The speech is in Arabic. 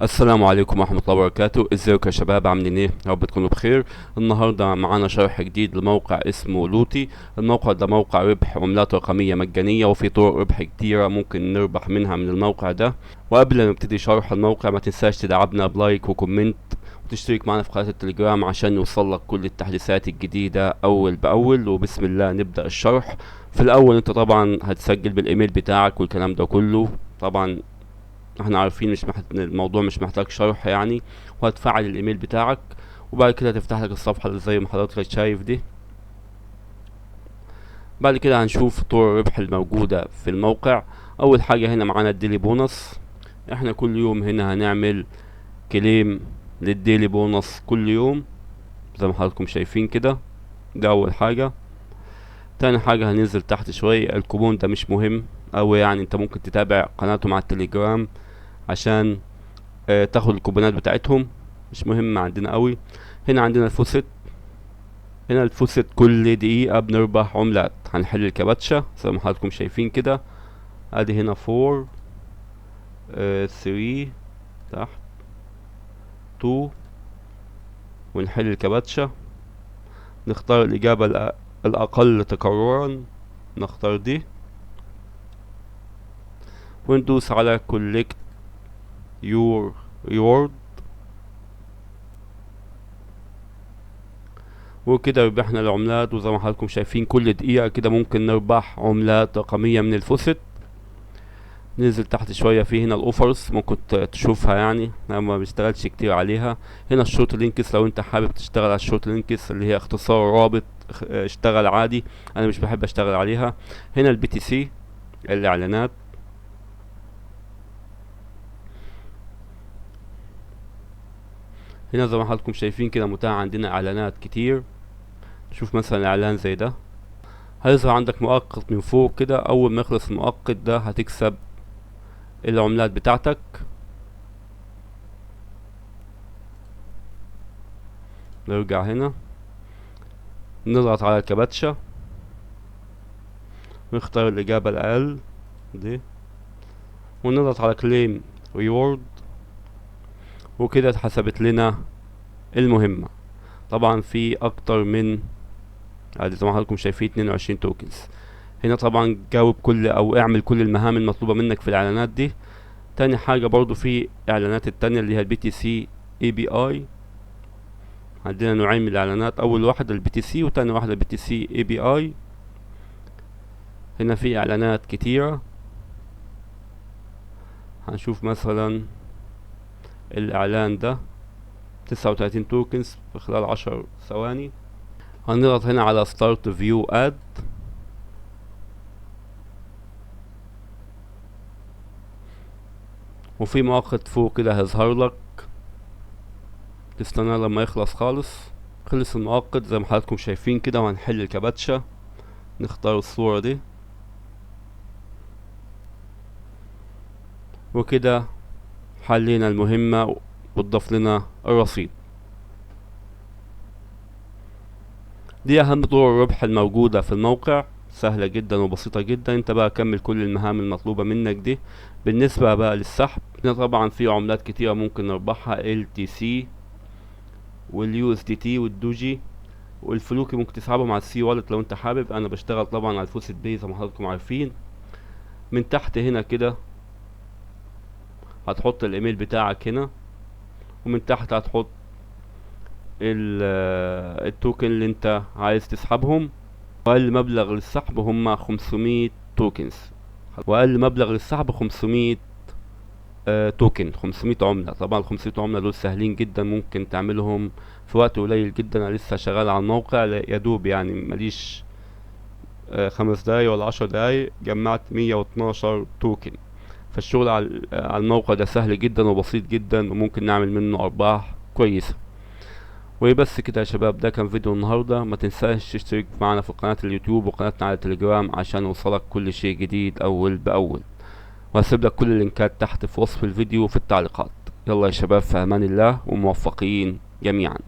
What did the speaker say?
السلام عليكم ورحمة الله وبركاته. ازيكم يا شباب؟ عاملين ايه؟ يا رب تكونوا بخير. النهاردة معانا شرح جديد لموقع اسمه لوتي. الموقع ده موقع ربح عملات رقمية مجانية، وفي طرق ربح كتيرة ممكن نربح منها من الموقع ده. وقبل ما نبتدي شرح الموقع ما تنساش تدعمنا بلايك وكومنت، وتشترك معنا في قناة التليجرام عشان يوصلك كل التحديثات الجديدة أول بأول. وبسم الله نبدأ الشرح. في الأول انت طبعا هتسجل بالإيميل بتاعك والكلام ده كله. طبعا احنا عارفين الموضوع مش محتاج شرح يعني. وهتفعل الايميل بتاعك، وبعد كده هتفتح لك الصفحة اللي زي ما حضرتك شايف دي. بعد كده هنشوف طرق الربح الموجودة في الموقع. اول حاجة هنا معانا الديلي بونص. احنا كل يوم هنا هنعمل كليم للديلي بونص كل يوم زي ما حضراتكم شايفين كده. ده اول حاجة. تاني حاجة هننزل تحت شوية. الكوبون ده مش مهم اوي يعني، انت ممكن تتابع قناتهم على التليجرام عشان تاخد الكوبونات بتاعتهم، مش مهم عندنا قوي. هنا عندنا الفوسيت. هنا الفوسيت كل دقيقة بنربح عملات. هنحل الكباتشة زي ما حضراتكم شايفين كده. ادي هنا 4 3 تحت 2، ونحل الكباتشة. نختار الإجابة الأقل تكررا، نختار دي، وندوس على collect your reward. وكده ربحنا العملات. وزي ما حضراتكم شايفين كل دقيقة كده ممكن نربح عملات رقمية من الفوسيت. ننزل تحت شوية، في هنا الاوفرز ممكن تشوفها يعني، انا ما بشتغلش كتير عليها. هنا الشورت لينكس، لو انت حابب تشتغل على الشورت لينكس اللي هي اختصار رابط، اشتغل عادي. انا مش بحب اشتغل عليها. هنا البي تي سي الاعلانات. هنا زي ما حضراتكم شايفين كده متاح عندنا اعلانات كتير. شوف مثلا اعلان زي ده، هيظهر عندك مؤقت من فوق كده. اول ما يخلص المؤقت ده هتكسب العملات بتاعتك. نرجع هنا، نضغط على الكباتشة، نختار الإجابة الأقل دي، ونضغط على كليم ريورد. وكده اتحسبت لنا المهمة. طبعا في أكتر من، ادي زي ما حضراتكم شايفين 22 توكنز. هنا طبعا جاوب كل أو اعمل كل المهام المطلوبة منك في الإعلانات دي. تاني حاجة برضو في إعلانات التانية اللي هي البي تي سي اي بي اي. عندنا نوعين من الإعلانات، أول واحدة البي تي سي، وتاني واحدة البي تي سي اي بي اي. هنا في إعلانات كتيرة. هنشوف مثلا الإعلان ده 39 توكنز في خلال 10 ثواني. هنضغط هنا على ستارت فيو اد، وفي مؤقت فوق كده هيظهر لك، تستنى لما يخلص خالص. خلص المؤقت زي ما حضراتكم شايفين كده. وهنحل الكباتشة، نختار الصورة دي، وكده حلينا المهمة وتضاف لنا الرصيد. دي اهم طرق الربح الموجودة في الموقع، سهلة جدا وبسيطة جدا. انت بقى كمل كل المهام المطلوبة منك دي. بالنسبة بقى للسحب، هنا طبعا في عملات كتيرة ممكن نربحها، LTC واليو اس دي تي والدوجي والفلوكي. ممكن تسحبهم على السي والت لو انت حابب. انا بشتغل طبعا على الفوسيت بي زي ما حضراتكم عارفين. من تحت هنا كده هتحط الايميل بتاعك هنا، ومن تحت هتحط التوكن اللي انت عايز تسحبهم. واقل مبلغ للسحب هم 500 توكنز، واقل مبلغ للسحب 500 توكن، 500 عملة. طبعا 500 عملة دول سهلين جدا، ممكن تعملهم في وقت قليل جدا. انا لسه شغال على الموقع يا دوب يعني، ماليش 5 دقايق ولا 10 دقايق جمعت 112 توكن. فالشغل على الموقع ده سهل جدا وبسيط جدا، وممكن نعمل منه ارباح كويسة. وبس كده يا شباب، ده كان فيديو النهاردة. ما تنساش تشترك معنا في قناة اليوتيوب وقناتنا على التليجرام عشان يوصلك كل شيء جديد اول باول. وهسيب لك كل اللينكات تحت في وصف الفيديو وفي التعليقات. يلا يا شباب، في امان الله وموفقين جميعا.